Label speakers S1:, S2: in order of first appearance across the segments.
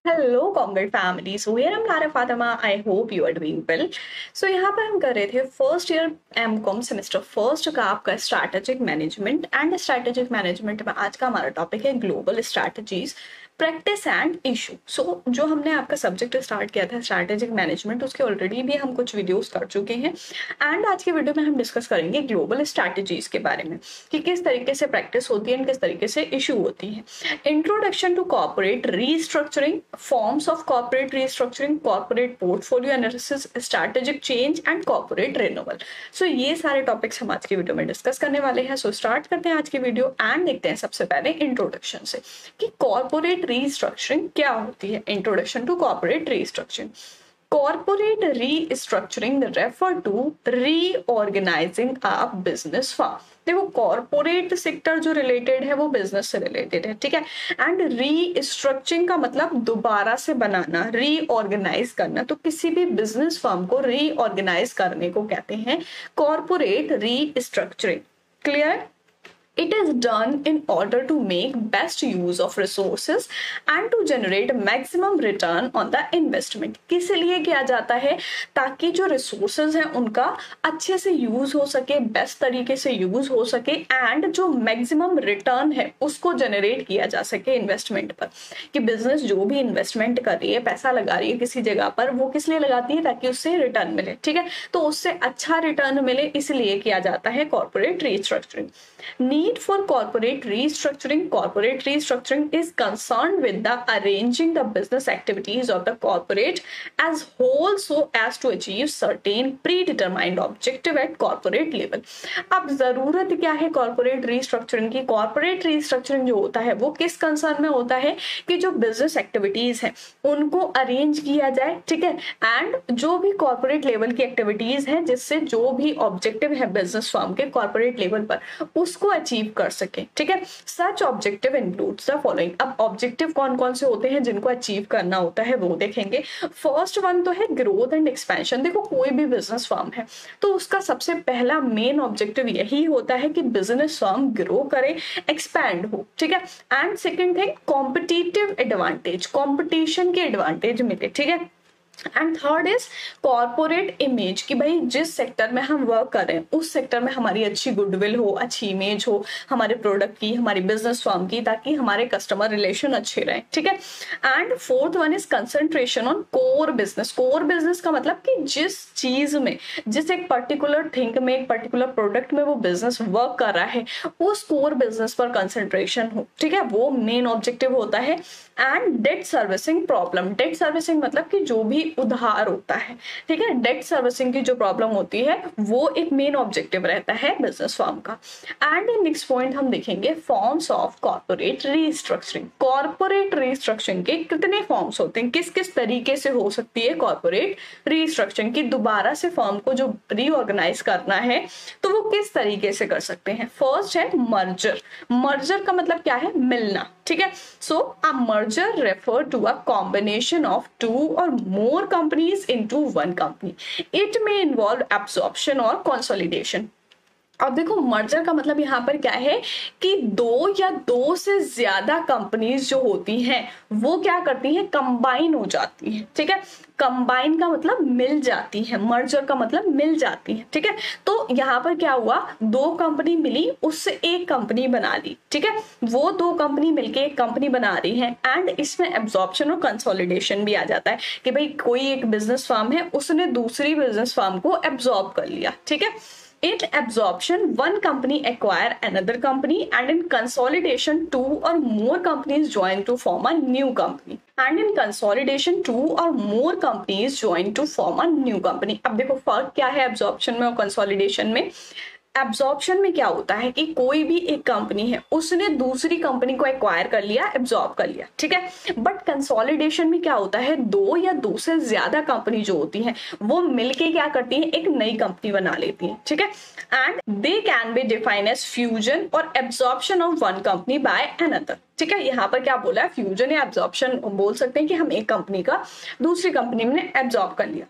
S1: Hello comrade family. So here I am Lara Fatima. I hope you are doing well. So यहाँ पर हम कर रहे थे first year MCom semester first का आपका strategic management. And strategic management में आज का हमारा टॉपिक है global strategies, practice and issue. So जो हमने आपका सब्जेक्ट स्टार्ट किया था स्ट्रैटेजिक मैनेजमेंट, उसके ऑलरेडी भी हम कुछ वीडियोस कर चुके हैं। एंड आज के वीडियो में हम डिस्कस करेंगे ग्लोबल स्ट्रैटेजीज के बारे में कि किस तरीके से प्रैक्टिस होती है एंड किस तरीके से इशू होती है। Introduction to corporate restructuring, forms of corporate restructuring, corporate portfolio analysis, strategic change and corporate renewal। So ये सारे टॉपिक्स हम आज की वीडियो में डिस्कस करने वाले हैं। सो स्टार्ट करते हैं आज की वीडियो एंड देखते हैं सबसे पहले इंट्रोडक्शन से कि कॉर्पोरेट रीस्ट्रक्चरिंग क्या होती है। Introduction to corporate restructuring. Corporate restructuring refer to reorganizing a business firm। देखो कॉर्पोरेट सेक्टर जो रिलेटेड है वो बिजनेस से रिलेटेड है, ठीक है। एंड रीस्ट्रक्चरिंग का मतलब दोबारा से बनाना, रीऑर्गेनाइज करना। तो किसी भी बिजनेस फर्म को रीऑर्गेनाइज करने को कहते हैं corporate restructuring. Clear? It is done in order to make best use of resources and to generate maximum return on the investment। किस लिए किया जाता है? ताकि जो रिसोर्सेज हैं उनका अच्छे से यूज हो सके, बेस्ट तरीके से यूज हो सके एंड जो मैक्सिमम रिटर्न है उसको जनरेट किया जा सके इन्वेस्टमेंट पर। कि बिजनेस जो भी इन्वेस्टमेंट कर रही है, पैसा लगा रही है किसी जगह पर, वो किस लिए लगाती है? ताकि उससे रिटर्न मिले, ठीक है। तो उससे अच्छा रिटर्न मिले इसलिए किया जाता है corporate restructuring. Need for corporate restructuring. Corporate restructuring is concerned with the arranging the business activities of the corporate as whole so as to achieve certain predetermined objective at corporate level। अब जरूरत क्या है corporate restructuring की? Corporate restructuring जो होता है वो किस कंसर्न में होता है कि जो बिजनेस एक्टिविटीज है उनको अरेंज किया जाए, ठीक है। एंड जो भी कॉर्पोरेट लेवल की एक्टिविटीज है जिससे जो भी ऑब्जेक्टिव है बिजनेस फर्म के कॉर्पोरेट लेवल पर उसको अचीव कर सके, ठीक है। सच ऑब्जेक्टिव इंक्लूड्स द फॉलोइंग। अब ऑब्जेक्टिव कौन कौन से होते हैं जिनको अचीव करना होता है वो देखेंगे। फर्स्ट वन तो है ग्रोथ एंड एक्सपेंशन। देखो कोई भी बिजनेस फर्म है तो उसका सबसे पहला मेन ऑब्जेक्टिव यही होता है कि बिजनेस फर्म ग्रो करे, एक्सपैंड हो, ठीक है। And second thing competitive advantage, competition के एडवांटेज मिले, ठीक है। And third is corporate image, कि भाई जिस सेक्टर में हम वर्क कर रहे हैं उस सेक्टर में हमारी अच्छी गुडविल हो, अच्छी इमेज हो हमारे प्रोडक्ट की, हमारी बिजनेस फर्म की, ताकि हमारे कस्टमर रिलेशन अच्छे रहे, ठीक है। And fourth one is concentration on core business. Core business का मतलब कि जिस चीज में, जिस एक पर्टिकुलर थिंग में, एक पर्टिकुलर प्रोडक्ट में वो बिजनेस वर्क कर रहा है उस कोर बिजनेस पर कंसंट्रेशन हो, ठीक है। वो मेन ऑब्जेक्टिव होता है। And debt servicing problem. Debt servicing मतलब कि जो भी उधार होता है, ठीक है, डेट सर्विसिंग की जो प्रॉब्लम होती है वो एक मेन ऑब्जेक्टिव रहता है बिजनेस फर्म का। एंड नेक्स्ट पॉइंट हम देखेंगे forms of corporate restructuring. Corporate restructuring के कितने फॉर्म्स होते हैं, किस किस तरीके से हो सकती है कॉर्पोरेट रीस्ट्रक्चरिंग की? दोबारा से फर्म को जो रीऑर्गेनाइज करना है तो वो किस तरीके से कर सकते हैं? फर्स्ट है मर्जर। मर्जर का मतलब क्या है? मिलना, ठीक है। So a merger refer to a combination of two or more companies into one company। It may involve absorption और consolidation। अब देखो मर्जर का मतलब यहाँ पर क्या है कि दो या दो से ज्यादा कंपनीज जो होती हैं वो क्या करती हैं? कंबाइन हो जाती हैं, ठीक है। कंबाइन का मतलब मिल जाती है, मर्जर का मतलब मिल जाती है, ठीक है। तो यहाँ पर क्या हुआ? दो कंपनी मिली, उससे एक कंपनी बना ली, ठीक है। वो दो कंपनी मिलके एक कंपनी बना रही है एंड इसमें एब्जॉर्प्शन और कंसोलिडेशन भी आ जाता है कि भाई कोई एक बिजनेस फर्म है उसने दूसरी बिजनेस फर्म को एब्जॉर्ब कर लिया, ठीक है। In absorption, one company acquire another company, and in consolidation, two or more companies join to form a new company। And in consolidation, two or more companies join to form a new company। अब देखो फर्क क्या है absorption में और consolidation में? Absorption में क्या होता है कि कोई भी एक कंपनी है उसने दूसरी कंपनी को एक्वायर कर लिया, एब्जॉर्ब कर लिया, ठीक है। बट कंसोलिडेशन में क्या होता है? दो या दो से ज्यादा कंपनी जो होती हैं वो मिलके क्या करती हैं? एक नई कंपनी बना लेती हैं, ठीक है। And they can be define as fusion or absorption of one company by another, ठीक है, यहाँ पर क्या बोला है, फ्यूजन या एब्जॉर्प्शन बोल सकते हैं कि हम एक कंपनी का दूसरी कंपनी में एब्जॉर्ब कर लिया।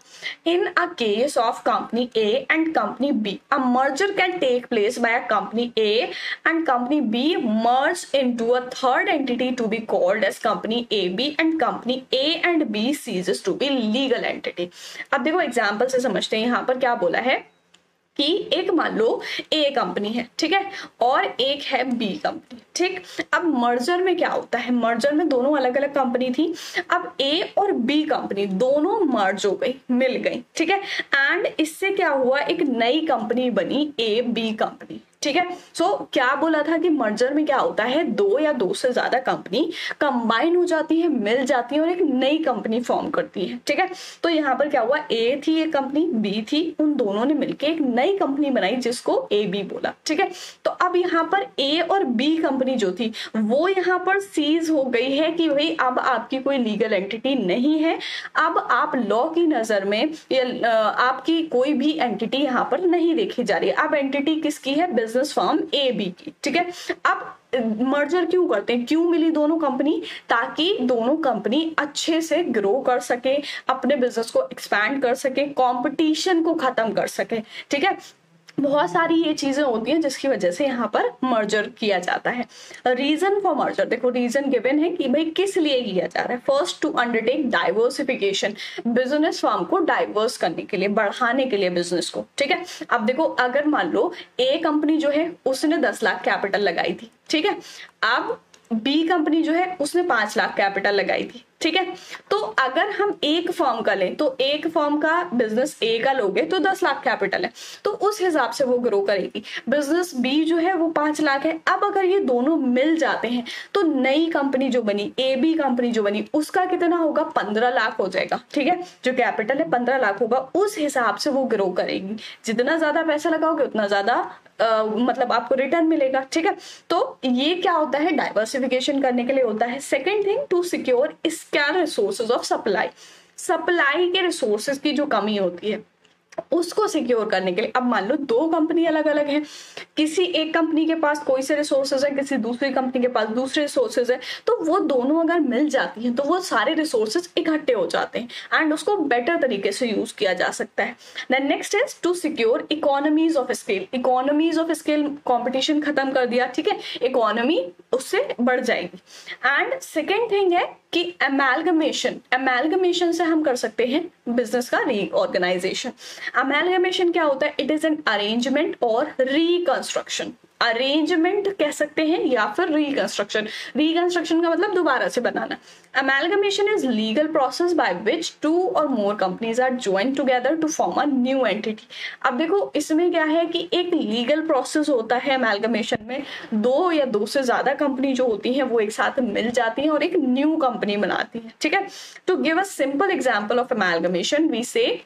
S1: In a case of company A and company B, a merger can take place by a company A and company B merge into a third entity to be called as company A B and company A and B ceases to be legal entity. अब देखो example से समझते हैं, यहाँ पर क्या बोला है कि एक मान लो ए कंपनी है, ठीक है, और एक है बी कंपनी, ठीक। अब मर्जर में क्या होता है, मर्जर में दोनों अलग अलग कंपनी थी, अब ए और बी कंपनी दोनों मर्ज हो गई, मिल गई, ठीक है, एंड इससे क्या हुआ, एक नई कंपनी बनी ए बी कंपनी, ठीक है। सो क्या बोला था कि मर्जर में क्या होता है, दो या दो से ज्यादा कंपनी कंबाइन हो जाती है, मिल जाती है और एक नई कंपनी फॉर्म करती है, ठीक है। तो यहाँ पर क्या हुआ, ए थी एक कंपनी, बी थी, उन दोनों ने मिलकर एक नई कंपनी बनाई जिसको ए बी बोला, ठीक है। तो अब यहाँ पर ए और बी कंपनी जो थी वो यहाँ पर सीज हो गई है कि भाई अब आपकी कोई लीगल एंटिटी नहीं है, अब आप लॉ की नजर में आपकी कोई भी एंटिटी यहाँ पर नहीं देखी जा रही है। अब एंटिटी किसकी है, बिजनेस फर्म ए बी की, ठीक है। अब मर्जर क्यों करते हैं, क्यों मिली दोनों कंपनी, ताकि दोनों कंपनी अच्छे से ग्रो कर सके, अपने बिजनेस को एक्सपैंड कर सके, कंपटीशन को खत्म कर सके, ठीक है। बहुत सारी ये चीजें होती हैं जिसकी वजह से यहाँ पर मर्जर किया जाता है। रीजन फॉर मर्जर, देखो रीजन गिवन है कि भाई किस लिए किया जा रहा है। First, to undertake diversification, business firm को डाइवर्स करने के लिए, बढ़ाने के लिए बिजनेस को, ठीक है। अब देखो अगर मान लो ए कंपनी जो है उसने 10 लाख कैपिटल लगाई थी, ठीक है, अब बी कंपनी जो है उसने 5 लाख कैपिटल लगाई थी, ठीक है। तो अगर हम एक फर्म का लें तो एक फर्म का बिजनेस ए का लोगे तो 10 लाख कैपिटल है, तो उस हिसाब से वो ग्रो करेगी। बिजनेस बी जो है वो 5 लाख है। अब अगर ये दोनों मिल जाते हैं तो नई कंपनी जो बनी, ए बी कंपनी जो बनी, उसका कितना होगा, 15 लाख हो जाएगा, ठीक है। जो कैपिटल है 15 लाख होगा, उस हिसाब से वो ग्रो करेगी। जितना ज्यादा पैसा लगाओगे उतना ज्यादा मतलब आपको रिटर्न मिलेगा, ठीक है। तो ये क्या होता है, डाइवर्सिफिकेशन करने के लिए होता है। Second thing, to secure scarce resources of supply, supply के रिसोर्सेज की जो कमी होती है उसको सिक्योर करने के लिए। अब मान लो दो कंपनी अलग अलग है, किसी एक कंपनी के पास कोई से रिसोर्सेज है, किसी दूसरी कंपनी के पास दूसरे रिसोर्सेज है, तो वो दोनों अगर मिल जाती हैं तो वो सारे रिसोर्सेज इकट्ठे हो जाते हैं एंड उसको बेटर तरीके से यूज किया जा सकता है। Then next is to secure economies of scale, economies of scale, competition खत्म कर दिया, ठीक है, इकोनॉमी उससे बढ़ जाएगी। एंड सेकेंड थिंग है कि अमेलगमेशन, अमेलगमेशन से हम कर सकते हैं बिजनेस का रीऑर्गेनाइजेशन। अमेलगमेशन क्या होता है, इट इज एन अरेंजमेंट और रिकंस्ट्रक्शन, अरेंजमेंट कह सकते हैं या फिर रिकंस्ट्रक्शन, रिकंस्ट्रक्शन का मतलब दोबारा से बनाना। Amalgamation is legal process by which 2 or more companies are join together to form a new entity. अब देखो इसमें क्या है कि एक लीगल प्रोसेस होता है अमेलगमेशन में, 2 या 2 से ज्यादा कंपनी जो होती हैं वो एक साथ मिल जाती हैं और एक न्यू कंपनी बनाती है, ठीक है। To give a simple example of amalgamation we say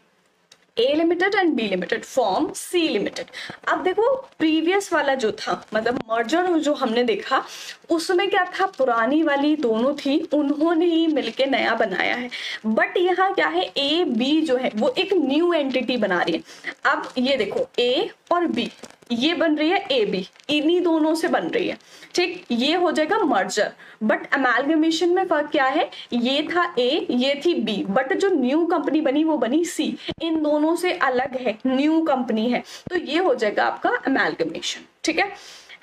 S1: A limited and B limited form C limited. अब देखो प्रीवियस वाला जो था, मतलब मर्जर जो हमने देखा उसमें क्या था, पुरानी वाली दोनों थी, उन्होंने ही मिलके नया बनाया है। बट यहाँ क्या है, A B जो है वो एक न्यू एंटिटी बना रही है। अब ये देखो A और B ये बन रही है ए बी, इन्हीं दोनों से बन रही है, ठीक, ये हो जाएगा मर्जर। बट अमेलगमेशन में फर्क क्या है, ये था ए, ये थी बी, बट जो न्यू कंपनी बनी वो बनी सी, इन दोनों से अलग है, न्यू कंपनी है, तो ये हो जाएगा आपका अमेलगमेशन, ठीक है।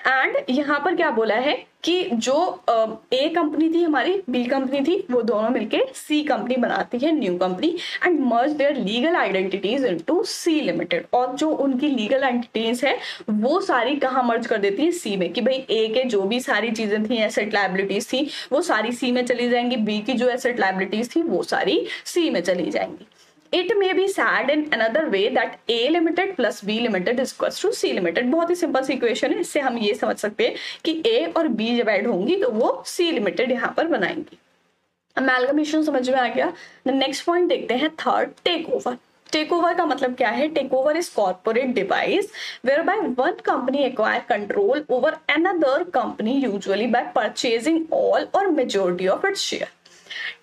S1: एंड यहाँ पर क्या बोला है कि जो ए कंपनी थी हमारी, बी कंपनी थी, वो दोनों मिलके सी कंपनी बनाती है, new company, and merge their legal identities into C limited. और जो उनकी लीगल आइडेंटिटीज है वो सारी कहाँ मर्ज कर देती है, सी में, कि भाई ए के जो भी सारी चीजें थी, एसेट लायबिलिटीज थी, वो सारी सी में चली जाएंगी, बी की जो एसेट लायबिलिटीज थी वो सारी सी में चली जाएंगी। It may be said in another way that A limited plus B limited is equals to C limited। बहुत ही सिंपल सी इक्वेशन है, इससे हम ये समझ सकते हैं कि A और B जब ऐड होंगी तो वो C लिमिटेड यहाँ पर बनाएंगी। अमेलगमेशन समझ में आ गया। नेक्स्ट पॉइंट देखते हैं, third, take over. Take over का मतलब क्या है, take over is corporate device whereby one company acquire control over another company usually by purchasing all or majority of its share.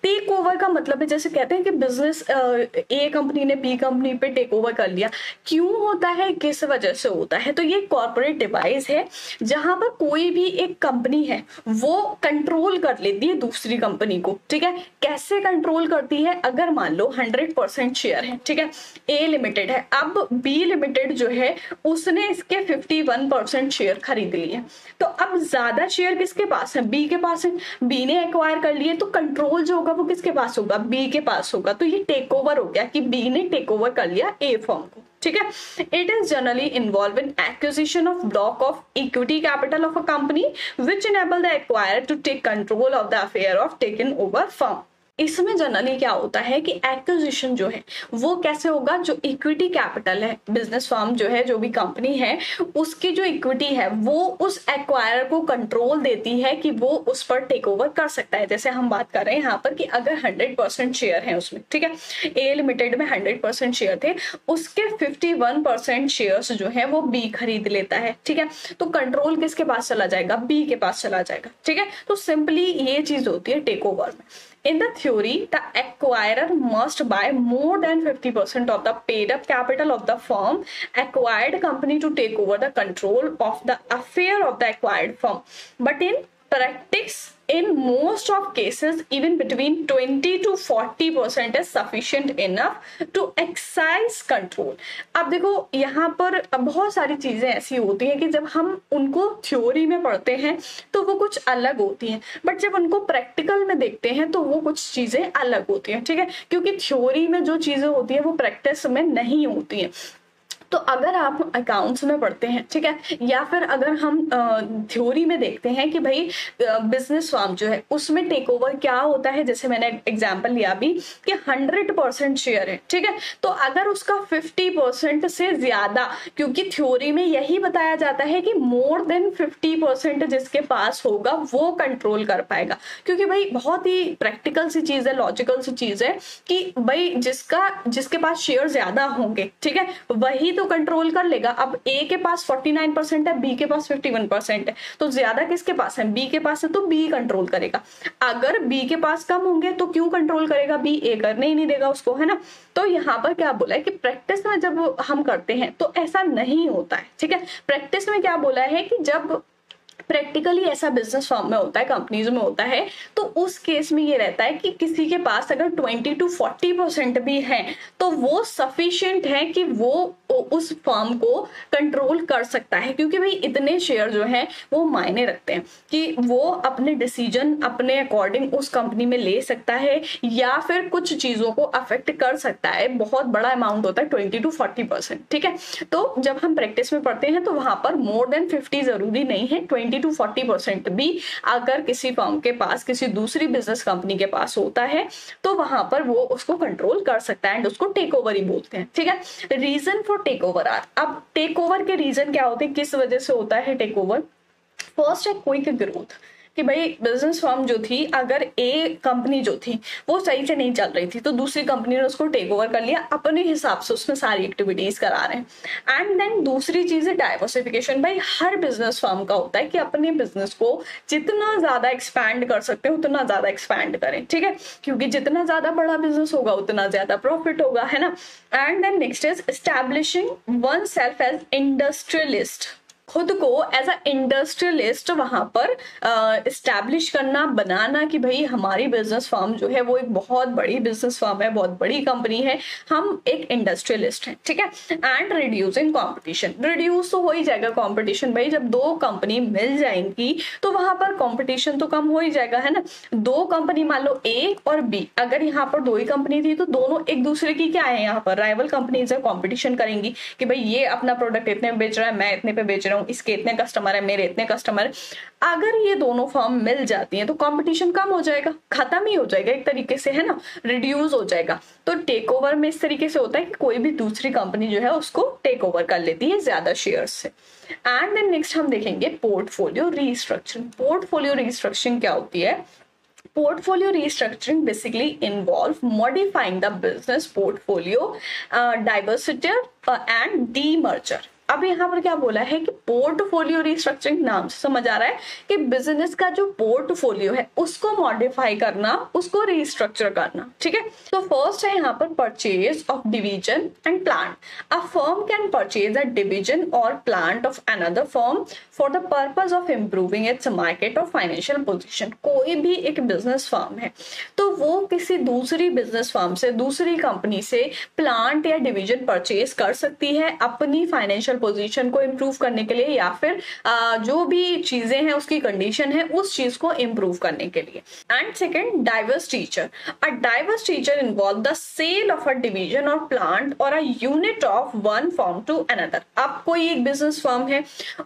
S1: Take over का मतलब है, जैसे कहते हैं कि बिजनेस ए कंपनी ने बी कंपनी पे टेक ओवर कर लिया, क्यों होता है, किस वजह से होता है? तो ये कॉर्पोरेट डिवाइस है जहां पर कोई भी एक कंपनी है वो कंट्रोल कर लेती है दूसरी कंपनी को, ठीक है। कैसे कंट्रोल करती है? अगर मान लो 100% शेयर है, ठीक है, ए लिमिटेड है, अब बी लिमिटेड जो है उसने इसके 51% शेयर खरीद लिए, तो अब ज्यादा शेयर किसके पास है? बी के पास है। बी ने एक्वायर कर लिए, तो कंट्रोल जो होगा वो किसके पास होगा? बी के पास होगा। तो ये टेक ओवर हो गया कि बी ने टेक ओवर कर लिया ए फर्म को, ठीक है। It is generally involve in acquisition of block of equity capital of a company which enable the acquire to take control of the affair of taken over firm. इसमें generally क्या होता है कि एक्विजिशन जो है वो कैसे होगा? जो इक्विटी कैपिटल है, बिजनेस फर्म जो है, जो भी कंपनी है, उसकी जो इक्विटी है वो उस एक्वायरर को कंट्रोल देती है कि वो उस पर टेक ओवर कर सकता है। जैसे हम बात कर रहे हैं यहाँ पर कि अगर 100% शेयर है उसमें, ठीक है, ए लिमिटेड में 100% शेयर थे, उसके 51% शेयर्स जो है वो बी खरीद लेता है, ठीक है, तो कंट्रोल किसके पास चला जाएगा? बी के पास चला जाएगा, ठीक है। तो सिंपली ये चीज होती है टेक ओवर में। In the theory, the acquirer must buy more than 50% of the paid up capital of the firm acquired company to take over the control of the affair of the acquired firm. But in practice, in most of cases, even between 20 to 40% is sufficient enough to exercise control. अब देखो यहाँ पर बहुत सारी चीजें ऐसी होती हैं कि जब हम उनको थ्योरी में पढ़ते हैं तो वो कुछ अलग होती हैं, बट जब उनको प्रैक्टिकल में देखते हैं तो वो कुछ चीजें अलग होती हैं, ठीक है, क्योंकि थ्योरी में जो चीजें होती है वो प्रैक्टिस में नहीं होती हैं। तो अगर आप अकाउंट्स में पढ़ते हैं, ठीक है, या फिर अगर हम थ्योरी में देखते हैं कि भाई बिजनेस फर्म जो है उसमें टेक ओवर क्या होता है, जैसे मैंने एग्जांपल लिया अभी कि 100% शेयर है, ठीक है, तो अगर उसका 50% से ज्यादा, क्योंकि थ्योरी में यही बताया जाता है कि मोर देन 50% जिसके पास होगा वो कंट्रोल कर पाएगा, क्योंकि भाई बहुत ही प्रैक्टिकल सी चीज है, लॉजिकल सी चीज है कि भाई जिसके पास शेयर ज्यादा होंगे, ठीक है, वही तो कंट्रोल कर लेगा। अब ए के पास 49% है, बी के पास 51% है, तो ज्यादा किसके पास है? बी के पास है, तो बी कंट्रोल करेगा। अगर बी के पास कम होंगे तो क्यों कंट्रोल करेगा? बी ए करने ही नहीं देगा उसको, है ना। तो यहाँ पर क्या बोला है कि प्रैक्टिस में जब हम करते हैं तो ऐसा नहीं होता है, ठीक है। प्रैक्टिस में क्या बोला है कि जब प्रैक्टिकली ऐसा बिजनेस फॉर्म में होता है, कंपनीज में होता है, तो उस केस में ये रहता है कि किसी के पास अगर 20 to 40% भी है तो वो सफिशिएंट है कि वो उस फर्म को कंट्रोल कर सकता है, क्योंकि भाई इतने शेयर जो है वो मायने रखते हैं कि वो अपने डिसीजन अपने अकॉर्डिंग उस कंपनी में ले सकता है या फिर कुछ चीजों को अफेक्ट कर सकता है। बहुत बड़ा अमाउंट होता है 20 to 40%, ठीक है। तो जब हम प्रैक्टिस में पढ़ते हैं तो वहां पर मोर देन 50 जरूरी नहीं है, 20 to 40% भी अगर किसी फर्म के पास, किसी दूसरी बिजनेस कंपनी के पास होता है तो वहां पर वो उसको कंट्रोल कर सकता है, एंड उसको टेक ओवर ही बोलते हैं, ठीक है। Reason for take over are, अब टेक ओवर के रीजन क्या होते हैं, किस वजह से होता है टेक ओवर? फर्स्ट है क्विक ग्रोथ, कि भाई बिजनेस फर्म जो थी, अगर ए कंपनी जो थी वो सही से नहीं चल रही थी तो दूसरी कंपनी ने उसको टेक ओवर कर लिया, अपने हिसाब से उसमें सारी एक्टिविटीज करा रहे हैं। एंड देन दूसरी चीज है डाइवर्सिफिकेशन। भाई हर बिजनेस फर्म का होता है कि अपने बिजनेस को जितना ज्यादा एक्सपैंड कर सकते हैं उतना ज्यादा एक्सपैंड करें, ठीक है, क्योंकि जितना ज्यादा बड़ा बिजनेस होगा उतना ज्यादा प्रॉफिट होगा, है ना। And then next is establishing one self as industrialist, खुद को एज अ इंडस्ट्रियलिस्ट वहां पर इस्टेब्लिश करना, बनाना कि भाई हमारी बिजनेस फर्म जो है वो एक बहुत बड़ी बिजनेस फर्म है, बहुत बड़ी कंपनी है, हम एक इंडस्ट्रियलिस्ट हैं, ठीक है। एंड रिड्यूसिंग कंपटीशन, रिड्यूस तो हो ही जाएगा कंपटीशन, भाई जब दो कंपनी मिल जाएंगी तो वहां पर कंपटीशन तो कम हो ही जाएगा, है ना। दो कंपनी मान लो ए और बी, अगर यहाँ पर दो ही कंपनी थी तो दोनों एक दूसरे की क्या है, यहाँ पर राइवल कंपनीज है, कॉम्पिटिशन करेंगी कि भाई ये अपना प्रोडक्ट इतने बेच रहा है, मैं इतने पे बेच रहा हूँ, इसके इतने कस्टमर है, मेरे इतने कस्टमर है। अगर ये दोनों फर्म मिल जाती हैं तो कंपटीशन कम हो जाएगा, खत्म ही हो जाएगा एक तरीके से, है ना, रिड्यूस हो जाएगा। तो टेक ओवर में इस तरीके से होता है कि कोई भी दूसरी कंपनी जो है उसको टेक ओवर कर लेती है ज्यादा शेयर्स से। एंड देन नेक्स्ट हम देखेंगे पोर्टफोलियो रीस्ट्रक्चरिंग। पोर्टफोलियो रीस्ट्रक्चरिंग क्या होती है? Portfolio restructuring basically involve modifying the business portfolio, divestiture and demerger. अब यहाँ पर क्या बोला है कि पोर्टफोलियो रिस्ट्रक्चरिंग, नाम से समझ आ रहा है कि बिजनेस का जो पोर्टफोलियो है उसको मॉडिफाई करना, उसको रिस्ट्रक्चर करना, ठीक है। तो फर्स्ट है यहाँ पर purchase of division and plant. A firm can purchase a division or plant of another firm for the purpose of improving its market or financial position. कोई भी एक बिजनेस फर्म है तो वो किसी दूसरी बिजनेस फर्म से, दूसरी कंपनी से प्लांट या डिवीजन परचेज कर सकती है अपनी फाइनेंशियल पोजीशन को इम्प्रूव करने के लिए, या फिर जो भी चीजें हैं उसकी कंडीशन है उस चीज को इम्प्रूव करने के लिए। And second, divestiture. A divestiture involve the sale of a division or plant or a unit of one firm to another. अब कोई एक बिजनेस फर्म है,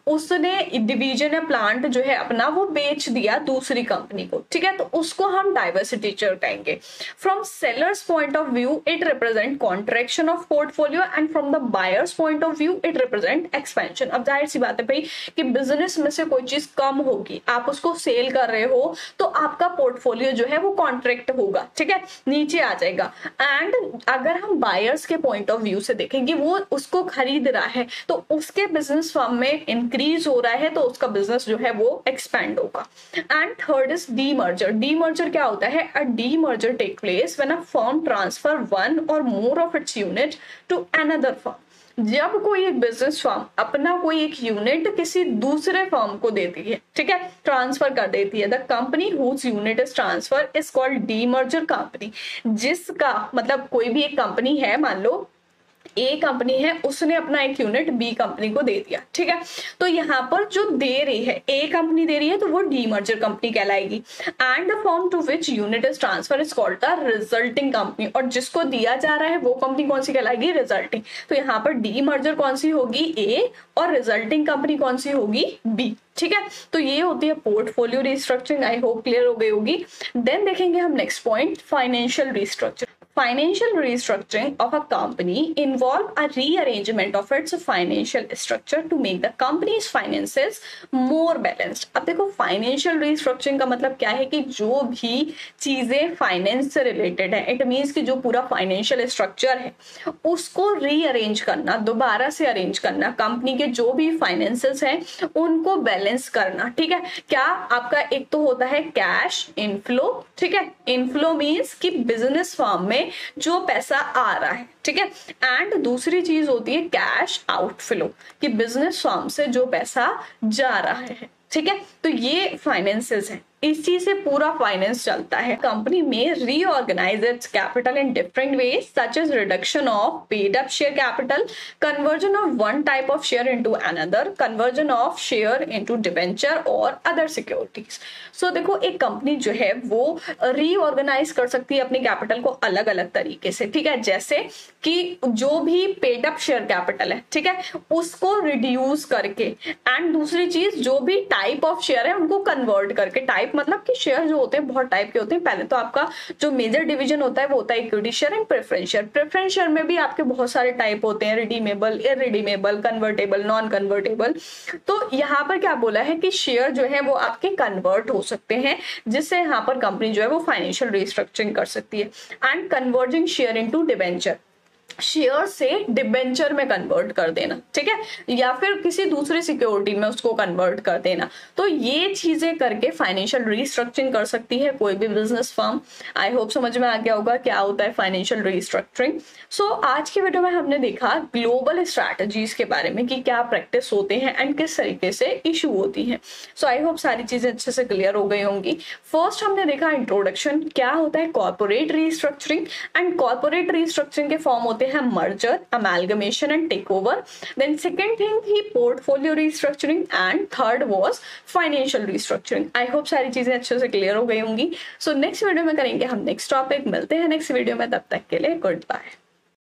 S1: उसने डिवीजन या प्लांट जो है अपना वो बेच दिया दूसरी कंपनी को, ठीक है, तो उसको हम डाइवर्स टीचर कहेंगे। From sellers point of view it represent contraction of portfolio and from the buyers point of view it represent expansion. अब जाहिर सी बात है भाई कि बिजनेस में से कोई चीज कम होगी, आप उसको सेल कर रहे हो तो आपका पोर्टफोलियो जो है वो कॉन्ट्रैक्ट होगा, ठीक है, नीचे आ जाएगा। एंड अगर हम बायर्स के पॉइंट ऑफ व्यू से देखेंगे, वो उसको खरीद रहा है तो उसके बिजनेस फर्म में इंक्रीज हो रहा है तो उसका बिजनेस जो है वो एक्सपेंड होगा। And third is demerger. Demerger क्या होता है? A demerger take place when a firm transfer one or more of its unit to another firm. जब कोई एक बिजनेस फर्म अपना कोई एक यूनिट किसी दूसरे फर्म को देती है, ठीक है, ट्रांसफर कर देती है, the company whose unit is transfer is called demerger company. जिसका मतलब कोई भी एक कंपनी है, मान लो ए कंपनी है, उसने अपना एक यूनिट बी कंपनी को दे दिया, ठीक है, तो यहाँ पर जो दे रही है ए कंपनी दे रही है तो वो डीमर्जर कंपनी कहलाएगी। And the firm to which unit is transfer is called the resulting company. और जिसको दिया जा रहा है वो कंपनी कौन सी कहलाएगी? रिजल्टिंग। तो यहाँ पर डीमर्जर कौन सी होगी? ए, और रिजल्टिंग कंपनी कौन सी होगी? बी, ठीक है। तो ये होती है portfolio restructuring. I hope clear हो गई होगी। देन देखेंगे हम next point, financial restructure. Financial restructuring of a company involve a rearrangement of its financial structure to make the company's finances more balanced। अब देखो फाइनेंशियल रिस्ट्रक्चरिंग का मतलब क्या है कि जो भी चीजें फाइनेंस से रिलेटेड है, इट मीन्स कि जो पूरा फाइनेंशियल स्ट्रक्चर है उसको रीअरेंज करना, दोबारा से अरेंज करना, कंपनी के जो भी फाइनेंसेस हैं उनको बैलेंस करना, ठीक है। क्या आपका एक तो होता है कैश इनफ्लो, ठीक है, इनफ्लो मीन्स कि बिजनेस फर्म में जो पैसा आ रहा है, ठीक है, एंड दूसरी चीज होती है कैश आउटफ्लो, कि बिजनेस फर्म से जो पैसा जा रहा है, ठीक है। तो ये फाइनेंसेस है, इस चीज से पूरा फाइनेंस चलता है। कंपनी में reorganize its capital in different ways such as reduction of paid up share capital, conversion of one type of share into another, conversion of share into debenture or other securities. So देखो एक company जो है वो reorganise कर सकती है अपने capital को अलग अलग तरीके से, ठीक है, जैसे कि जो भी पेड अप शेयर कैपिटल है, ठीक है, उसको रिड्यूस करके, एंड दूसरी चीज जो भी टाइप ऑफ शेयर है उनको कन्वर्ट करके। टाइप मतलब कि शेयर जो होते हैं बहुत टाइप के होते हैं। पहले तो आपका जो मेजर डिवीजन होता है वो होता है equity share and preference share. Preference share में भी आपके बहुत सारे टाइप होते हैं, redeemable, irredeemable, convertible, non convertible. तो यहाँ पर क्या बोला है कि शेयर जो है वो आपके कन्वर्ट हो सकते हैं, जिससे यहाँ पर कंपनी जो है वो फाइनेंशियल रिस्ट्रक्चरिंग कर सकती है। And converging share into debenture, share से डिबेंचर में कन्वर्ट कर देना, ठीक है, या फिर किसी दूसरी सिक्योरिटी में उसको कन्वर्ट कर देना। तो ये चीजें करके फाइनेंशियल रिस्ट्रक्चरिंग कर सकती है कोई भी बिजनेस फर्म। आई होप समझ में आ गया होगा क्या होता है फाइनेंशियल रिस्ट्रक्चरिंग। सो आज की वीडियो में हमने देखा ग्लोबल स्ट्रैटेजीज के बारे में कि क्या प्रैक्टिस होते हैं एंड किस तरीके से इशू होती हैं। सो आई होप सारी चीजें अच्छे से क्लियर हो गई होंगी। फर्स्ट हमने देखा इंट्रोडक्शन, क्या होता है corporate restructuring, and corporate restructuring के फॉर्म होते हैं merger, amalgamation and take over. Then second thing थी portfolio restructuring, and third was financial restructuring. I hope सारी चीजें अच्छे से क्लियर हो गई होंगी। सो नेक्स्ट वीडियो में करेंगे हम नेक्स्ट टॉपिक। मिलते हैं नेक्स्ट वीडियो में, तब तक के लिए गुड बाय।